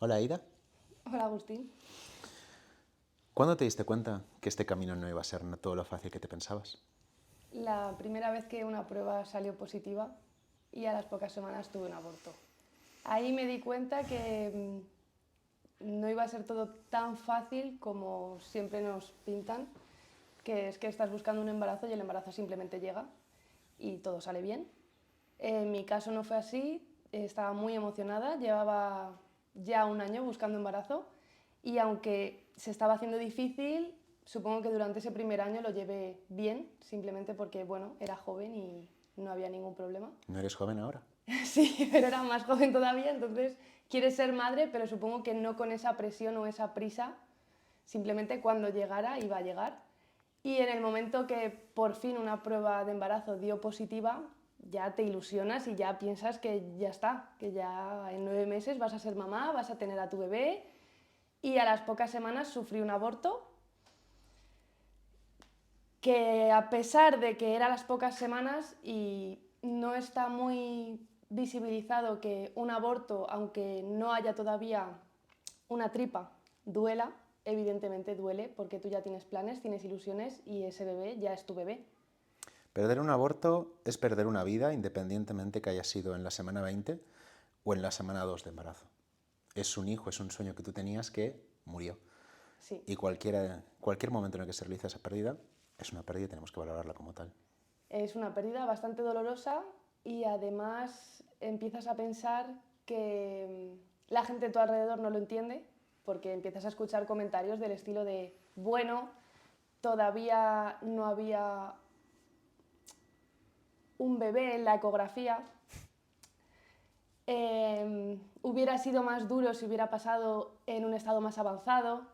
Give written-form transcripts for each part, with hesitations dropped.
Hola, Aida. Hola Agustín. ¿Cuándo te diste cuenta que este camino no iba a ser todo lo fácil que te pensabas? La primera vez que una prueba salió positiva y a las pocas semanas tuve un aborto. Ahí me di cuenta que no iba a ser todo tan fácil como siempre nos pintan, que es que estás buscando un embarazo y el embarazo simplemente llega y todo sale bien. En mi caso no fue así, estaba muy emocionada, llevaba ya un año buscando embarazo y aunque se estaba haciendo difícil, supongo que durante ese primer año lo llevé bien, simplemente porque, bueno, era joven y no había ningún problema. ¿No eres joven ahora? Sí, pero era más joven todavía, entonces quieres ser madre, pero supongo que no con esa presión o esa prisa, simplemente cuando llegara iba a llegar. Y en el momento que por fin una prueba de embarazo dio positiva, ya te ilusionas y ya piensas que ya está, que ya en 9 meses vas a ser mamá, vas a tener a tu bebé. Y a las pocas semanas sufrí un aborto que, a pesar de que era las pocas semanas y no está muy visibilizado que un aborto, aunque no haya todavía una tripa, duela, evidentemente duele porque tú ya tienes planes, tienes ilusiones y ese bebé ya es tu bebé. Perder un aborto es perder una vida, independientemente que haya sido en la semana 20 o en la semana 2 de embarazo. Es un hijo, es un sueño que tú tenías que murió. Sí, Y cualquier momento en el que se realiza esa pérdida es una pérdida y tenemos que valorarla como tal. es una pérdida bastante dolorosa y además empiezas a pensar que la gente a tu alrededor no lo entiende porque empiezas a escuchar comentarios del estilo de, bueno, todavía no había un bebé en la ecografía, hubiera sido más duro si hubiera pasado en un estado más avanzado.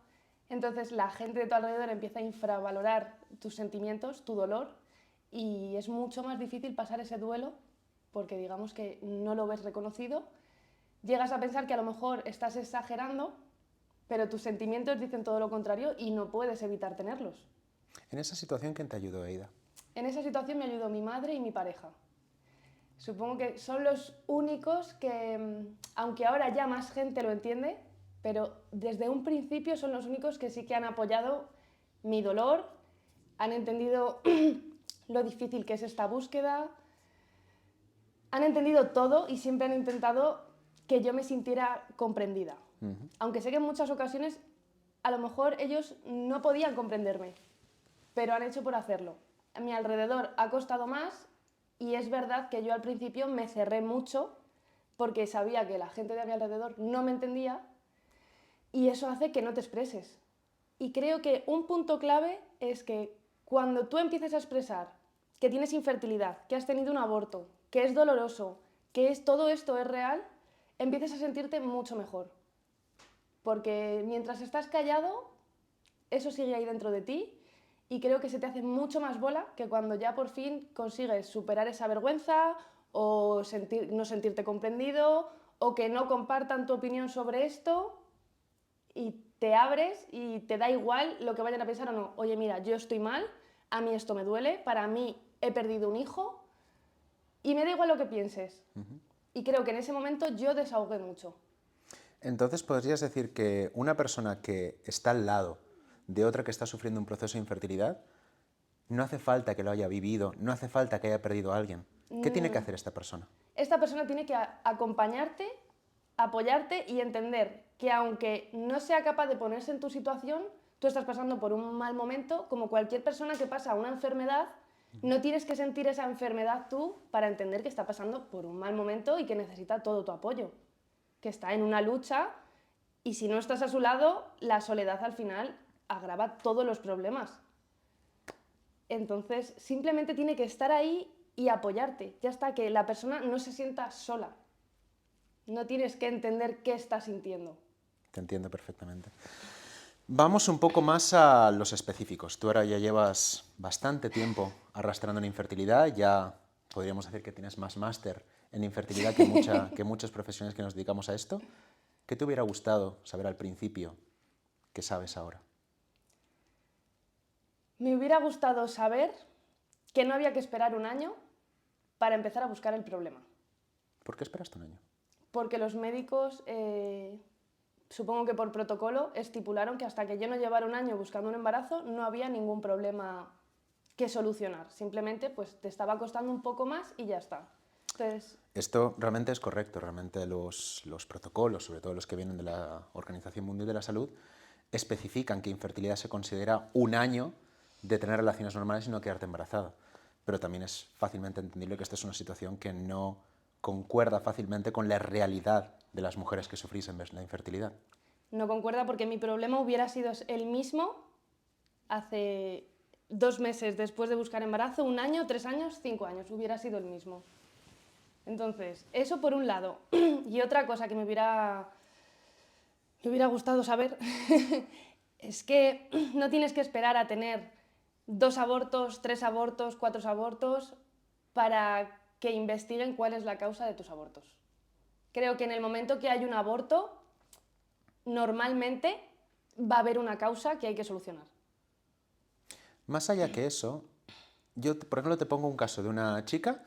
Entonces la gente de tu alrededor empieza a infravalorar tus sentimientos, tu dolor, y es mucho más difícil pasar ese duelo porque digamos que no lo ves reconocido. Llegas a pensar que a lo mejor estás exagerando, pero tus sentimientos dicen todo lo contrario y no puedes evitar tenerlos. En esa situación, ¿quién te ayudó, Aida? En esa situación me ayudó mi madre y mi pareja. Supongo que son los únicos que, aunque ahora ya más gente lo entiende, pero desde un principio son los únicos que sí que han apoyado mi dolor, han entendido lo difícil que es esta búsqueda, han entendido todo y siempre han intentado que yo me sintiera comprendida. Aunque sé que en muchas ocasiones a lo mejor ellos no podían comprenderme, pero han hecho por hacerlo. A mi alrededor ha costado más y es verdad que yo al principio me cerré mucho porque sabía que la gente de mi alrededor no me entendía y eso hace que no te expreses. Y creo que un punto clave es que cuando tú empiezas a expresar que tienes infertilidad, que has tenido un aborto, que es doloroso, que todo esto es real, empiezas a sentirte mucho mejor. Porque mientras estás callado, eso sigue ahí dentro de ti y creo que se te hace mucho más bola que cuando ya por fin consigues superar esa vergüenza o no sentirte comprendido o que no compartan tu opinión sobre esto y te abres y te da igual lo que vayan a pensar o no. Oye, mira, yo estoy mal, a mí esto me duele, para mí he perdido un hijo y me da igual lo que pienses. Y creo que en ese momento yo desahogué mucho. Entonces, ¿podrías decir que una persona que está al lado de otra que está sufriendo un proceso de infertilidad, no hace falta que lo haya vivido, no hace falta que haya perdido a alguien? ¿Qué tiene que Mm, hacer esta persona? Esta persona tiene que acompañarte, apoyarte y entender que aunque no sea capaz de ponerse en tu situación, tú estás pasando por un mal momento, como cualquier persona que pasa una enfermedad, no tienes que sentir esa enfermedad tú para entender que está pasando por un mal momento y que necesita todo tu apoyo, que está en una lucha y si no estás a su lado, la soledad al final agrava todos los problemas. Entonces, simplemente tiene que estar ahí y apoyarte. Ya está, que la persona no se sienta sola. No tienes que entender qué está sintiendo. Te entiendo perfectamente. Vamos un poco más a los específicos. Tú ahora ya llevas bastante tiempo arrastrando una infertilidad, ya podríamos decir que tienes más máster en infertilidad que muchos profesionales que nos dedicamos a esto. ¿Qué te hubiera gustado saber al principio que sabes ahora? Me hubiera gustado saber que no había que esperar un año para empezar a buscar el problema. ¿Por qué esperaste un año? Porque los médicos supongo que por protocolo, estipularon que hasta que yo no llevara un año buscando un embarazo no había ningún problema que solucionar. Simplemente pues te estaba costando un poco más y ya está. Entonces, Esto realmente es correcto, realmente los protocolos, sobre todo los que vienen de la Organización Mundial de la Salud, especifican que infertilidad se considera un año de tener relaciones normales y no quedarte embarazada. Pero también es fácilmente entendible que esta es una situación que no concuerda fácilmente con la realidad de las mujeres que sufrís en la infertilidad. no concuerda porque mi problema hubiera sido el mismo hace 2 meses después de buscar embarazo, 1 año, 3 años, 5 años, hubiera sido el mismo. Entonces, eso por un lado. Y otra cosa que me hubiera gustado saber es que no tienes que esperar a tener 2 abortos, 3 abortos, 4 abortos para que investiguen cuál es la causa de tus abortos. Creo que en el momento que hay un aborto, normalmente va a haber una causa que hay que solucionar. Más allá que eso, yo, por ejemplo, te pongo un caso de una chica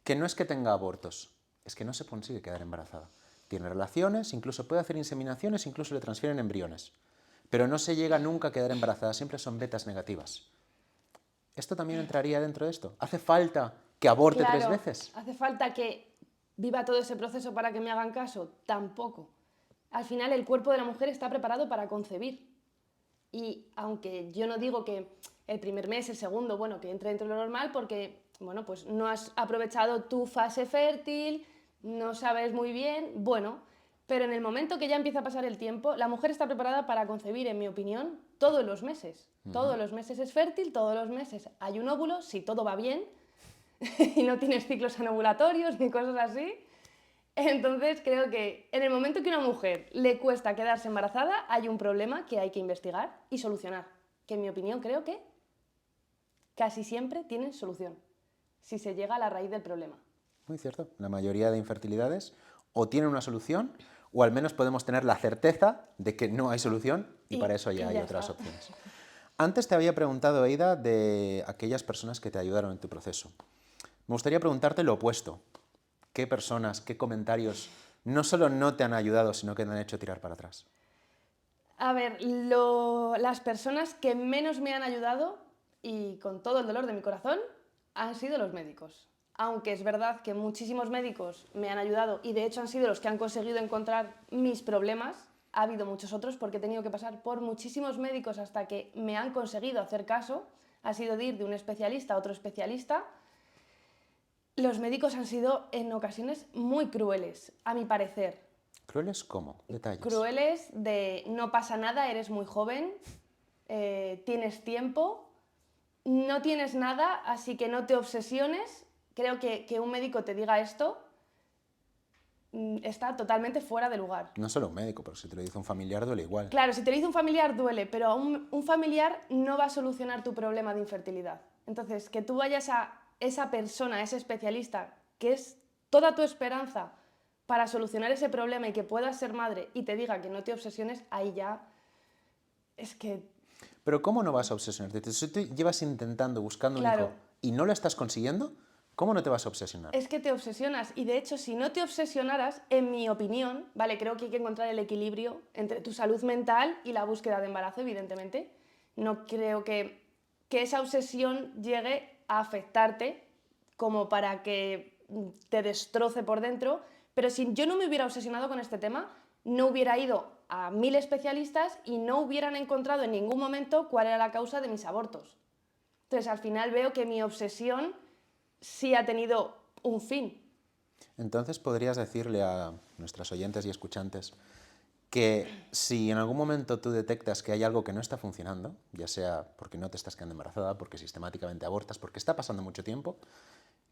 que no es que tenga abortos, es que no se consigue quedar embarazada. Tiene relaciones, incluso puede hacer inseminaciones, incluso le transfieren embriones. Pero no se llega nunca a quedar embarazada, siempre son betas negativas. ¿Esto también entraría dentro de esto? ¿Hace falta que aborte 3 Claro, veces? ¿hace falta que viva todo ese proceso para que me hagan caso? Tampoco. Al final el cuerpo de la mujer está preparado para concebir. Y aunque yo no digo que el primer mes, el segundo, bueno, que entre dentro de lo normal porque, bueno, pues no has aprovechado tu fase fértil, no sabes muy bien, bueno, pero en el momento que ya empieza a pasar el tiempo, la mujer está preparada para concebir, en mi opinión, todos los meses. Todos los meses es fértil, todos los meses hay un óvulo, si todo va bien, y no tienes ciclos anovulatorios ni cosas así. Entonces creo que en el momento que a una mujer le cuesta quedarse embarazada, hay un problema que hay que investigar y solucionar. Que en mi opinión creo que casi siempre tienen solución, si se llega a la raíz del problema. Muy cierto. La mayoría de infertilidades o tienen una solución o al menos podemos tener la certeza de que no hay solución y para eso ya hay otras está. opciones. Antes te había preguntado, Eida, de aquellas personas que te ayudaron en tu proceso. Me gustaría preguntarte lo opuesto. ¿Qué personas, qué comentarios no solo no te han ayudado, sino que te han hecho tirar para atrás? A ver, las personas que menos me han ayudado, y con todo el dolor de mi corazón, han sido los médicos. Aunque es verdad que muchísimos médicos me han ayudado y de hecho han sido los que han conseguido encontrar mis problemas, ha habido muchos otros porque he tenido que pasar por muchísimos médicos hasta que me han conseguido hacer caso, ha sido de ir de un especialista a otro especialista. Los médicos han sido en ocasiones muy crueles, a mi parecer. ¿Crueles cómo? Detalles. Crueles de no pasa nada, eres muy joven, tienes tiempo, no tienes nada, así que no te obsesiones. Creo que un médico te diga esto está totalmente fuera de lugar. No solo un médico, pero si te lo dice un familiar duele igual. Claro, si te lo dice un familiar duele, pero un familiar no va a solucionar tu problema de infertilidad. Entonces, que tú vayas a esa persona, a ese especialista, que es toda tu esperanza para solucionar ese problema y que puedas ser madre y te diga que no te obsesiones, ahí ya es que... Pero ¿cómo no vas a obsesionarte? Si tú llevas intentando, buscando un Claro. hijo y no lo estás consiguiendo, ¿cómo no te vas a obsesionar? Es que te obsesionas y de hecho si no te obsesionaras, en mi opinión, vale, creo que hay que encontrar el equilibrio entre tu salud mental y la búsqueda de embarazo, evidentemente. No creo que esa obsesión llegue a afectarte como para que te destroce por dentro, pero si yo no me hubiera obsesionado con este tema, no hubiera ido a 1000 especialistas y no hubieran encontrado en ningún momento cuál era la causa de mis abortos. Entonces al final veo que mi obsesión sí ha tenido un fin. Entonces podrías decirle a nuestras oyentes y escuchantes que si en algún momento tú detectas que hay algo que no está funcionando, ya sea porque no te estás quedando embarazada, porque sistemáticamente abortas, porque está pasando mucho tiempo,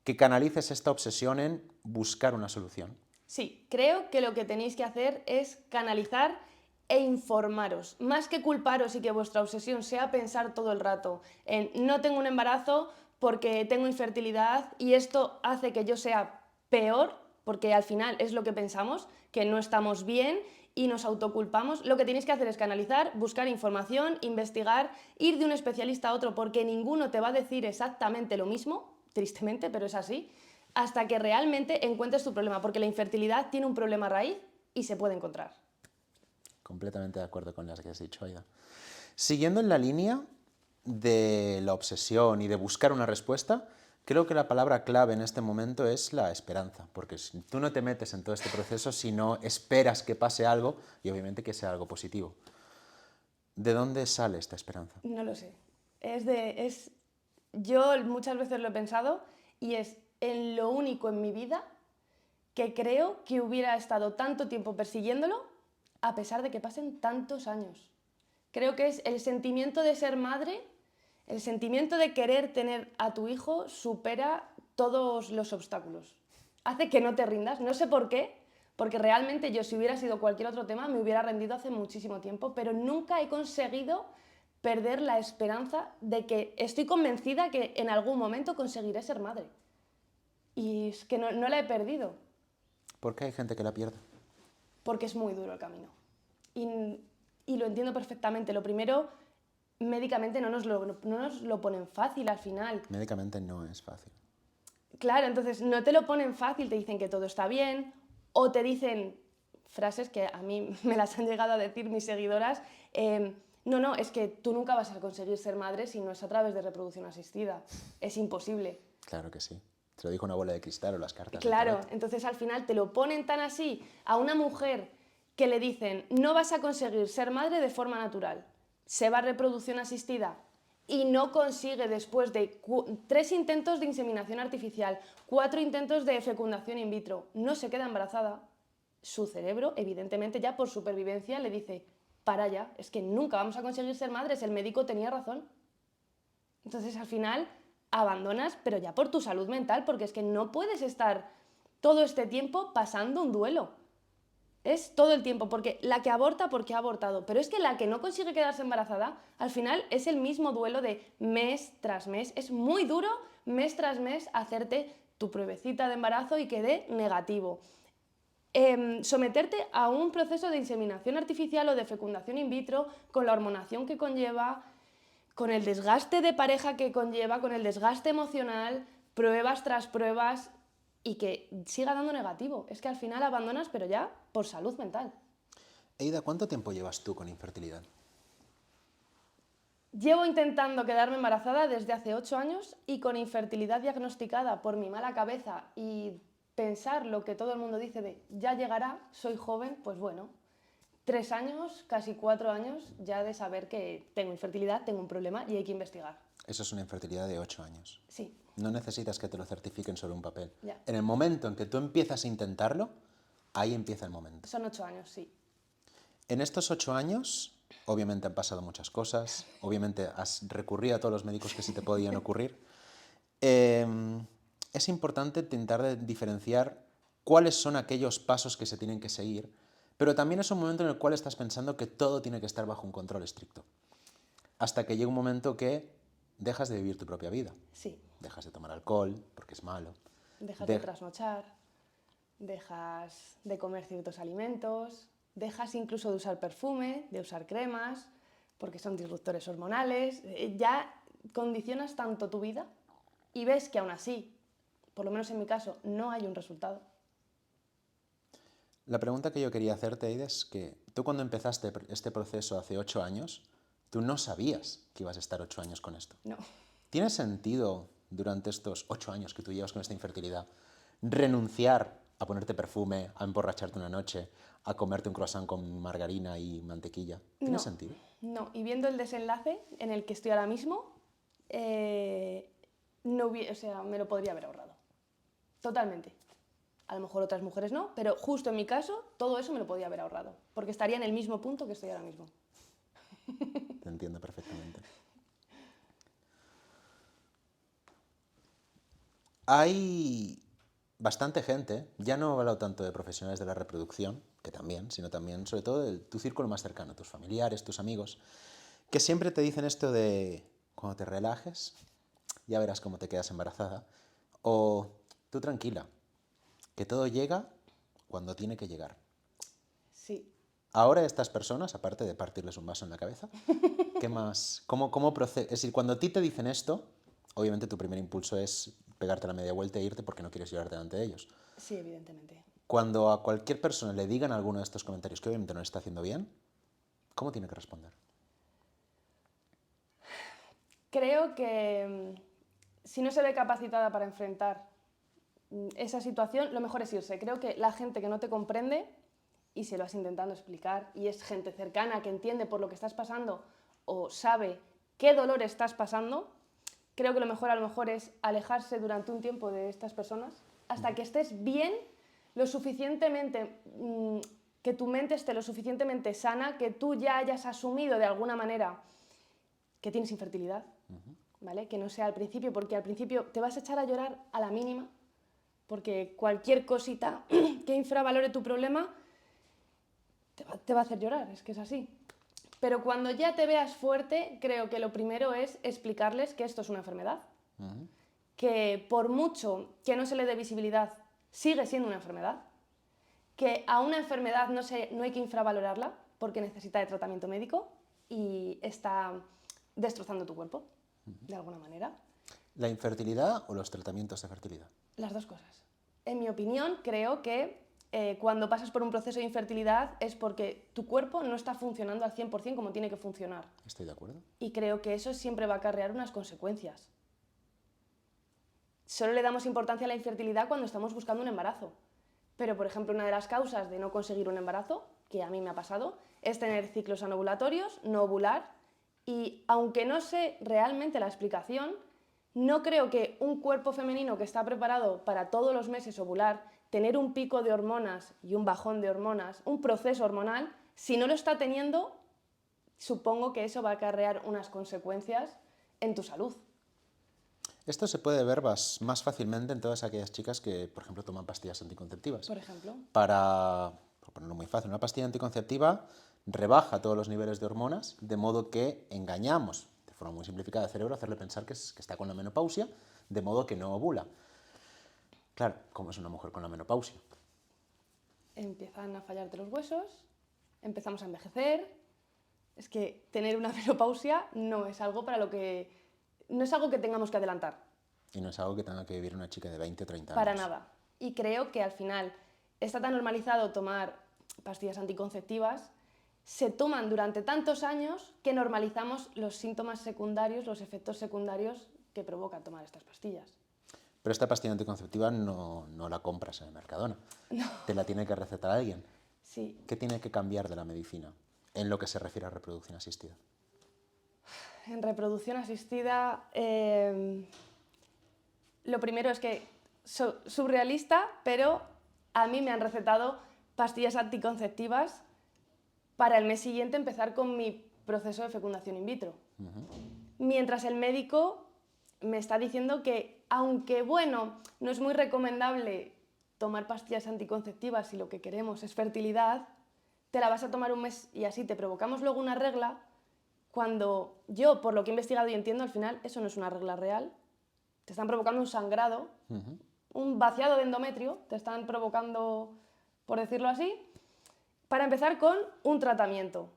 que canalices esta obsesión en buscar una solución. Sí, creo que lo que tenéis que hacer es canalizar e informaros, más que culparos y que vuestra obsesión sea pensar todo el rato en no tengo un embarazo porque tengo infertilidad y esto hace que yo sea peor, porque al final es lo que pensamos, que no estamos bien y nos autoculpamos. Lo que tenéis que hacer es canalizar, buscar información, investigar, ir de un especialista a otro porque ninguno te va a decir exactamente lo mismo, tristemente, pero es así, hasta que realmente encuentres tu problema, porque la infertilidad tiene un problema raíz y se puede encontrar. Completamente de acuerdo con las que has dicho, Aida. Siguiendo en la línea de la obsesión y de buscar una respuesta, creo que la palabra clave en este momento es la esperanza, porque si tú no te metes en todo este proceso si no esperas que pase algo y obviamente que sea algo positivo. ¿De dónde sale esta esperanza? No lo sé. Yo muchas veces lo he pensado y es en lo único en mi vida que creo que hubiera estado tanto tiempo persiguiéndolo a pesar de que pasen tantos años. Creo que es el sentimiento de ser madre, el sentimiento de querer tener a tu hijo supera todos los obstáculos. Hace que no te rindas, no sé por qué, porque realmente yo si hubiera sido cualquier otro tema me hubiera rendido hace muchísimo tiempo, pero nunca he conseguido perder la esperanza de que estoy convencida que en algún momento conseguiré ser madre. Y es que no la he perdido. ¿Por qué hay gente que la pierde? Porque es muy duro el camino. Y lo entiendo perfectamente. Lo primero, médicamente no nos lo ponen fácil al final. Médicamente no es fácil. Claro, entonces no te lo ponen fácil, te dicen que todo está bien, o te dicen frases que a mí me las han llegado a decir mis seguidoras, no, es que tú nunca vas a conseguir ser madre si no es a través de reproducción asistida. Es imposible. Claro que sí. Te lo dijo una bola de cristal o las cartas. Claro, entonces al final te lo ponen tan así a una mujer que le dicen no vas a conseguir ser madre de forma natural, se va a reproducción asistida y no consigue después de 3 intentos de inseminación artificial, 4 intentos de fecundación in vitro, no se queda embarazada. Su cerebro, evidentemente ya por supervivencia, le dice para ya, es que nunca vamos a conseguir ser madres, el médico tenía razón. Entonces al final abandonas, pero ya por tu salud mental, porque es que no puedes estar todo este tiempo pasando un duelo. Es todo el tiempo, porque la que aborta porque ha abortado, pero es que la que no consigue quedarse embarazada, al final es el mismo duelo de mes tras mes. Es muy duro mes tras mes hacerte tu pruebecita de embarazo y que dé negativo. Someterte a un proceso de inseminación artificial o de fecundación in vitro con la hormonación que conlleva, con el desgaste de pareja que conlleva, con el desgaste emocional, pruebas tras pruebas y que siga dando negativo. Es que al final abandonas, pero ya por salud mental. Eida, ¿cuánto tiempo llevas tú con infertilidad? Llevo intentando quedarme embarazada desde hace 8 años y con infertilidad diagnosticada por mi mala cabeza y pensar lo que todo el mundo dice de ya llegará, soy joven, pues bueno, 3 años, casi 4 años ya de saber que tengo infertilidad, tengo un problema y hay que investigar. Eso es una infertilidad de 8 años. Sí. No necesitas que te lo certifiquen sobre un papel. Ya. En el momento en que tú empiezas a intentarlo, ahí empieza el momento. Son 8 años, sí. En estos 8 años, obviamente han pasado muchas cosas, obviamente has recurrido a todos los médicos que sí te podían ocurrir. Es importante intentar diferenciar cuáles son aquellos pasos que se tienen que seguir, pero también es un momento en el cual estás pensando que todo tiene que estar bajo un control estricto. Hasta que llega un momento que dejas de vivir tu propia vida. Sí. Dejas de tomar alcohol, porque es malo. Dejas de trasnochar, dejas de comer ciertos alimentos, dejas incluso de usar perfume, de usar cremas, porque son disruptores hormonales. Ya condicionas tanto tu vida y ves que aún así, por lo menos en mi caso, no hay un resultado. La pregunta que yo quería hacerte, Aida, es que tú cuando empezaste este proceso hace 8 años, tú no sabías que ibas a estar 8 años con esto. No. ¿Tiene sentido durante estos 8 años que tú llevas con esta infertilidad renunciar a ponerte perfume, a emborracharte una noche, a comerte un croissant con margarina y mantequilla? ¿Tiene sentido? No, y viendo el desenlace en el que estoy ahora mismo, me lo podría haber ahorrado. Totalmente. A lo mejor otras mujeres no, pero justo en mi caso, todo eso me lo podía haber ahorrado, porque estaría en el mismo punto que estoy ahora mismo. Te entiendo perfectamente. Hay bastante gente, ya no he hablado tanto de profesionales de la reproducción, que también, sino también, sobre todo, de tu círculo más cercano, tus familiares, tus amigos, que siempre te dicen esto de cuando te relajes, ya verás cómo te quedas embarazada, o tú tranquila, que todo llega cuando tiene que llegar. Sí. Ahora estas personas, aparte de partirles un vaso en la cabeza, ¿qué más? ¿Cómo procede? Es decir, cuando a ti te dicen esto, obviamente tu primer impulso es pegarte la media vuelta e irte porque no quieres llorar delante de ellos. Sí, evidentemente. Cuando a cualquier persona le digan alguno de estos comentarios que obviamente no le está haciendo bien, ¿Cómo tiene que responder? Creo que si no se ve capacitada para enfrentar esa situación, lo mejor es irse. Creo que la gente que no te comprende y se lo has intentado explicar y es gente cercana que entiende por lo que estás pasando o sabe qué dolor estás pasando, creo que lo mejor es alejarse durante un tiempo de estas personas hasta que estés bien, lo suficientemente, que tu mente esté lo suficientemente sana, que tú ya hayas asumido de alguna manera que tienes infertilidad, ¿vale? Que no sea al principio, porque al principio te vas a echar a llorar a la mínima, porque cualquier cosita que infravalore tu problema te va a hacer llorar, es que es así. Pero cuando ya te veas fuerte, creo que lo primero es explicarles que esto es una enfermedad, que por mucho que no se le dé visibilidad, sigue siendo una enfermedad, que a una enfermedad no hay que infravalorarla porque necesita de tratamiento médico y está destrozando tu cuerpo, de alguna manera. ¿La infertilidad o los tratamientos de fertilidad? Las dos cosas. En mi opinión, creo que cuando pasas por un proceso de infertilidad es porque tu cuerpo no está funcionando al 100% como tiene que funcionar. Estoy de acuerdo. Y creo que eso siempre va a acarrear unas consecuencias. Solo le damos importancia a la infertilidad cuando estamos buscando un embarazo. Pero, por ejemplo, una de las causas de no conseguir un embarazo, que a mí me ha pasado, es tener ciclos anovulatorios, no ovular. Y aunque no sé realmente la explicación, no creo que un cuerpo femenino que está preparado para todos los meses ovular, tener un pico de hormonas y un bajón de hormonas, un proceso hormonal, si no lo está teniendo, supongo que eso va a acarrear unas consecuencias en tu salud. Esto se puede ver más fácilmente en todas aquellas chicas que, por ejemplo, toman pastillas anticonceptivas. Por ejemplo. Por ponerlo muy fácil, una pastilla anticonceptiva rebaja todos los niveles de hormonas, de modo que engañamos, de forma muy simplificada, al cerebro, hacerle pensar que está con la menopausia, de modo que no ovula. Claro, ¿cómo es una mujer con la menopausia? Empiezan a fallarte los huesos, empezamos a envejecer. Es que tener una menopausia no es algo no es algo que tengamos que adelantar. Y no es algo que tenga que vivir una chica de 20 o 30 años. Para nada. Y creo que al final está tan normalizado tomar pastillas anticonceptivas, se toman durante tantos años que normalizamos los síntomas secundarios, los efectos secundarios que provoca tomar estas pastillas. Pero esta pastilla anticonceptiva no la compras en el Mercadona. No. Te la tiene que recetar alguien. Sí. ¿Qué tiene que cambiar de la medicina en lo que se refiere a reproducción asistida? En reproducción asistida, lo primero es que surrealista, pero a mí me han recetado pastillas anticonceptivas para el mes siguiente empezar con mi proceso de fecundación in vitro. Mientras el médico me está diciendo que, aunque bueno, no es muy recomendable tomar pastillas anticonceptivas si lo que queremos es fertilidad, te la vas a tomar un mes y así te provocamos luego una regla, cuando yo, por lo que he investigado y entiendo, al final eso no es una regla real. Te están provocando un sangrado, un vaciado de endometrio, te están provocando, por decirlo así, para empezar con un tratamiento.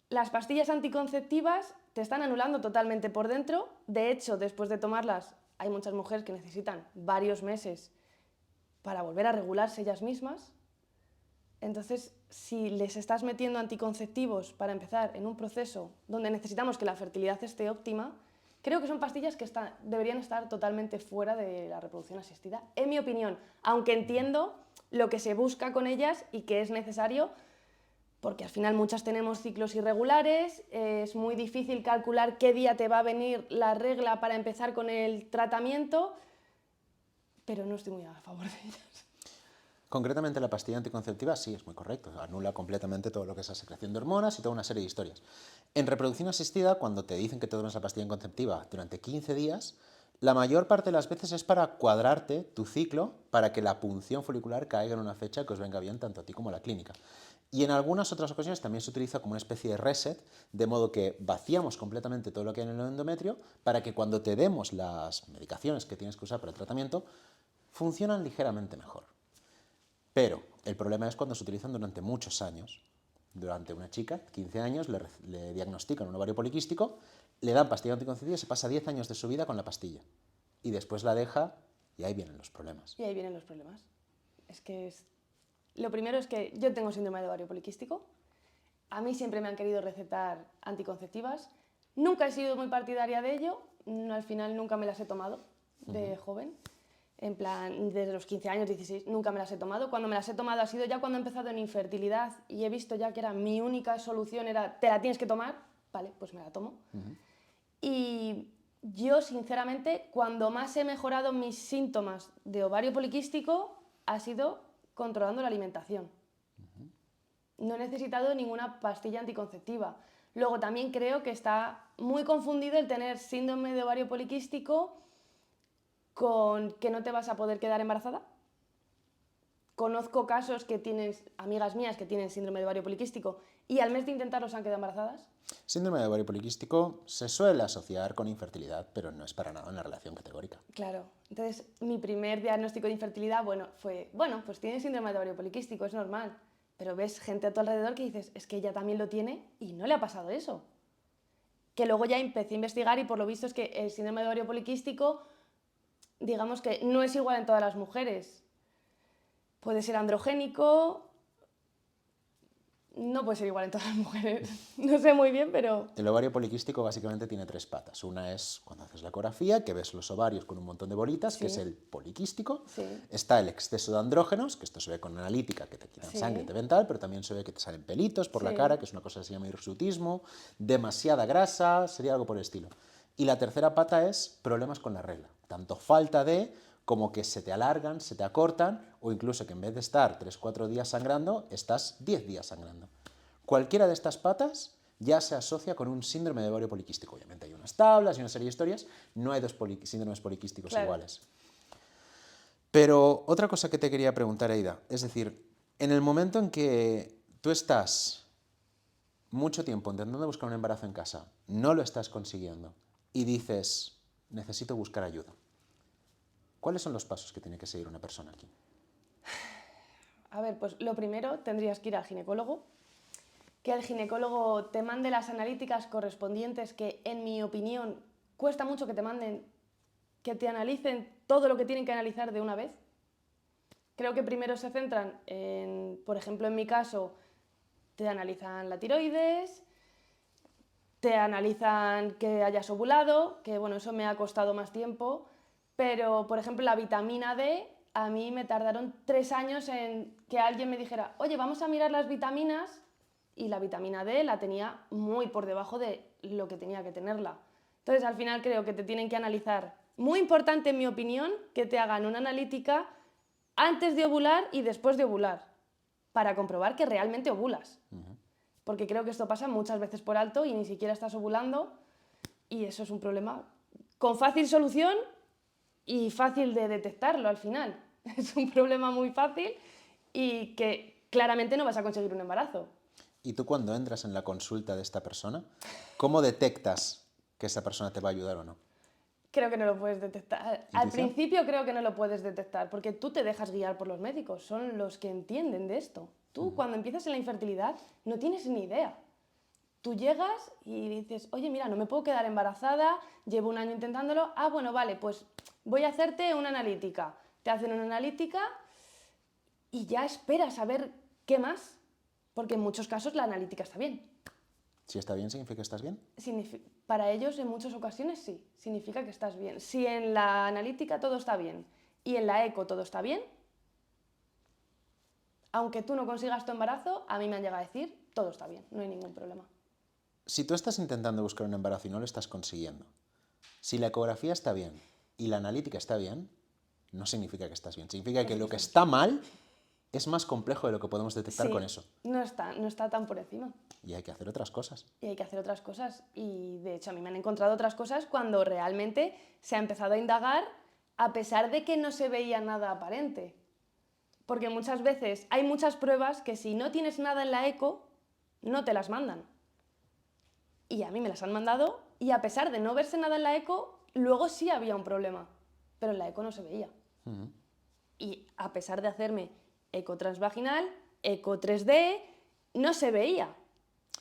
Las pastillas anticonceptivas te están anulando totalmente por dentro. De hecho, después de tomarlas, hay muchas mujeres que necesitan varios meses para volver a regularse ellas mismas. Entonces, si les estás metiendo anticonceptivos para empezar en un proceso donde necesitamos que la fertilidad esté óptima, creo que son pastillas que deberían estar totalmente fuera de la reproducción asistida, en mi opinión, aunque entiendo lo que se busca con ellas y que es necesario, porque al final muchas tenemos ciclos irregulares, es muy difícil calcular qué día te va a venir la regla para empezar con el tratamiento, pero no estoy muy a favor de ellas. Concretamente la pastilla anticonceptiva sí, es muy correcto, anula completamente todo lo que es la secreción de hormonas y toda una serie de historias. En reproducción asistida, cuando te dicen que te tomes la pastilla anticonceptiva durante 15 días, la mayor parte de las veces es para cuadrarte tu ciclo para que la punción folicular caiga en una fecha que os venga bien tanto a ti como a la clínica. Y en algunas otras ocasiones también se utiliza como una especie de reset, de modo que vaciamos completamente todo lo que hay en el endometrio para que cuando te demos las medicaciones que tienes que usar para el tratamiento, funcionan ligeramente mejor. Pero el problema es cuando se utilizan durante muchos años. Durante una chica, 15 años, le diagnostican un ovario poliquístico, le dan pastilla anticonceptiva y se pasa 10 años de su vida con la pastilla. Y después la deja y ahí vienen los problemas. Y ahí vienen los problemas. Lo primero es que yo tengo síndrome de ovario poliquístico A mí siempre me han querido recetar anticonceptivas. Nunca he sido muy partidaria de ello. Al final nunca me las he tomado de joven. En plan, desde los 15 años, 16, nunca me las he tomado. Cuando me las he tomado ha sido ya cuando he empezado en infertilidad y he visto ya que era mi única solución, era, te la tienes que tomar, vale, pues me la tomo. Y yo, sinceramente, cuando más he mejorado mis síntomas de ovario poliquístico ha sido controlando la alimentación. No he necesitado ninguna pastilla anticonceptiva. Luego también creo que está muy confundido el tener síndrome de ovario poliquístico con que no te vas a poder quedar embarazada. Conozco casos que tienes, amigas mías que tienen síndrome de ovario poliquístico y al mes de intentarlo se han quedado embarazadas. Síndrome de ovario poliquístico se suele asociar con infertilidad, pero no es para nada una relación categórica. Claro. Entonces, mi primer diagnóstico de infertilidad, fue, pues tienes síndrome de ovario poliquístico, es normal. Pero ves gente a tu alrededor que dices, es que ella también lo tiene y no le ha pasado eso. Que luego ya empecé a investigar y por lo visto es que el síndrome de ovario poliquístico, digamos que no es igual en todas las mujeres. Puede ser androgénico, no puede ser igual en todas las mujeres. No sé muy bien, pero... El ovario poliquístico básicamente tiene 3 patas. Una es cuando haces la ecografía, que ves los ovarios con un montón de bolitas, que es el poliquístico. Sí. Está el exceso de andrógenos, que esto se ve con analítica, que te quitan sangre, te ven tal, pero también se ve que te salen pelitos por la cara, que es una cosa que se llama hirsutismo, demasiada grasa, sería algo por el estilo. Y la tercera pata es problemas con la regla. Tanto falta de, como que se te alargan, se te acortan, o incluso que en vez de estar 3-4 días sangrando, estás 10 días sangrando. Cualquiera de estas patas ya se asocia con un síndrome de ovario poliquístico. Obviamente hay unas tablas y una serie de historias, no hay 2 síndromes poliquísticos iguales. Pero otra cosa que te quería preguntar, Aida, es decir, en el momento en que tú estás mucho tiempo intentando buscar un embarazo en casa, no lo estás consiguiendo y dices, necesito buscar ayuda, ¿cuáles son los pasos que tiene que seguir una persona aquí? A ver, pues lo primero tendrías que ir al ginecólogo, que el ginecólogo te mande las analíticas correspondientes, que en mi opinión cuesta mucho que te manden, que te analicen todo lo que tienen que analizar de una vez. Creo que primero se centran en, por ejemplo, en mi caso, te analizan la tiroides, te analizan que hayas ovulado, que bueno, eso me ha costado más tiempo, pero por ejemplo la vitamina D, a mí me tardaron 3 años en que alguien me dijera, oye, vamos a mirar las vitaminas, y la vitamina D la tenía muy por debajo de lo que tenía que tenerla. Entonces al final creo que te tienen que analizar, muy importante en mi opinión, que te hagan una analítica antes de ovular y después de ovular, para comprobar que realmente ovulas. Porque creo que esto pasa muchas veces por alto y ni siquiera estás ovulando y eso es un problema con fácil solución y fácil de detectarlo al final. Es un problema muy fácil y que claramente no vas a conseguir un embarazo. Y tú cuando entras en la consulta de esta persona, ¿cómo detectas que esa persona te va a ayudar o no? Creo que no lo puedes detectar. Al principio creo que no lo puedes detectar porque tú te dejas guiar por los médicos, son los que entienden de esto. Tú cuando empiezas en la infertilidad no tienes ni idea. Tú llegas y dices, oye, mira, no me puedo quedar embarazada, llevo 1 año intentándolo, bueno, vale, pues voy a hacerte una analítica. Te hacen una analítica y ya esperas a ver qué más, porque en muchos casos la analítica está bien. Si está bien, ¿significa que estás bien? Para ellos en muchas ocasiones sí, significa que estás bien. Si en la analítica todo está bien y en la eco todo está bien, aunque tú no consigas tu embarazo, a mí me han llegado a decir, todo está bien, no hay ningún problema. Si tú estás intentando buscar un embarazo y no lo estás consiguiendo, si la ecografía está bien y la analítica está bien, no significa que estás bien. Significa que lo que está mal es más complejo de lo que podemos detectar con eso. No está tan por encima. Y hay que hacer otras cosas. Y hay que hacer otras cosas. Y de hecho a mí me han encontrado otras cosas cuando realmente se ha empezado a indagar a pesar de que no se veía nada aparente. Porque muchas veces hay muchas pruebas que si no tienes nada en la eco, no te las mandan. Y a mí me las han mandado y a pesar de no verse nada en la eco, luego sí había un problema. Pero en la eco no se veía. Y a pesar de hacerme eco transvaginal, eco 3D, no se veía.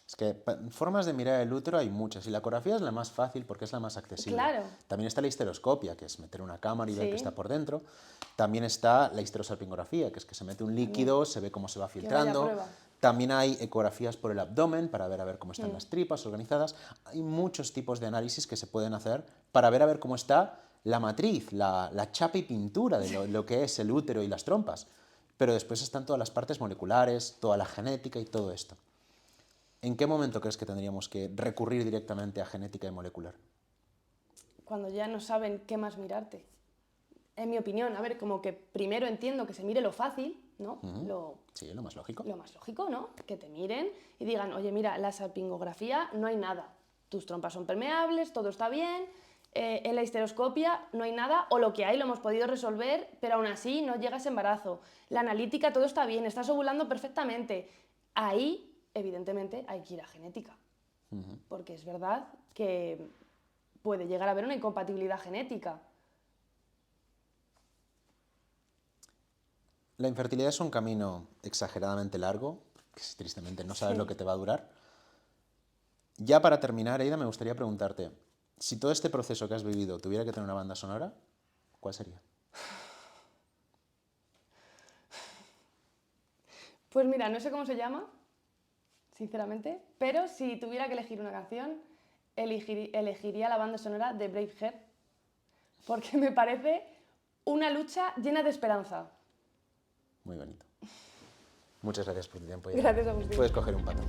Es que formas de mirar el útero hay muchas y la ecografía es la más fácil porque es la más accesible. Claro. También está la histeroscopia, que es meter una cámara y ver qué está por dentro. También está la histerosalpingografía, que es que se mete un líquido, se ve cómo se va filtrando. También hay ecografías por el abdomen para ver a ver cómo están las tripas organizadas. Hay muchos tipos de análisis que se pueden hacer para ver a ver cómo está la matriz, la chapa y pintura de lo que es el útero y las trompas. Pero después están todas las partes moleculares, toda la genética y todo esto. ¿En qué momento crees que tendríamos que recurrir directamente a genética y molecular? Cuando ya no saben qué más mirarte. En mi opinión, a ver, como que primero entiendo que se mire lo fácil, ¿no? Sí, lo más lógico. Lo más lógico, ¿no? Que te miren y digan, oye, mira, la salpingografía no hay nada. Tus trompas son permeables, todo está bien. En la histeroscopia no hay nada, o lo que hay lo hemos podido resolver, pero aún así no llega ese embarazo. La analítica, todo está bien, estás ovulando perfectamente. Ahí, evidentemente, hay que ir a genética. Porque es verdad que puede llegar a haber una incompatibilidad genética. La infertilidad es un camino exageradamente largo, que tristemente no sabes lo que te va a durar. Ya para terminar, Eida, me gustaría preguntarte, si todo este proceso que has vivido tuviera que tener una banda sonora, ¿cuál sería? Pues mira, no sé cómo se llama, sinceramente, pero si tuviera que elegir una canción, elegiría la banda sonora de Braveheart, porque me parece una lucha llena de esperanza. Muy bonito. Muchas gracias por tu tiempo, Eida. Gracias, Agustín. Puedes coger un pato.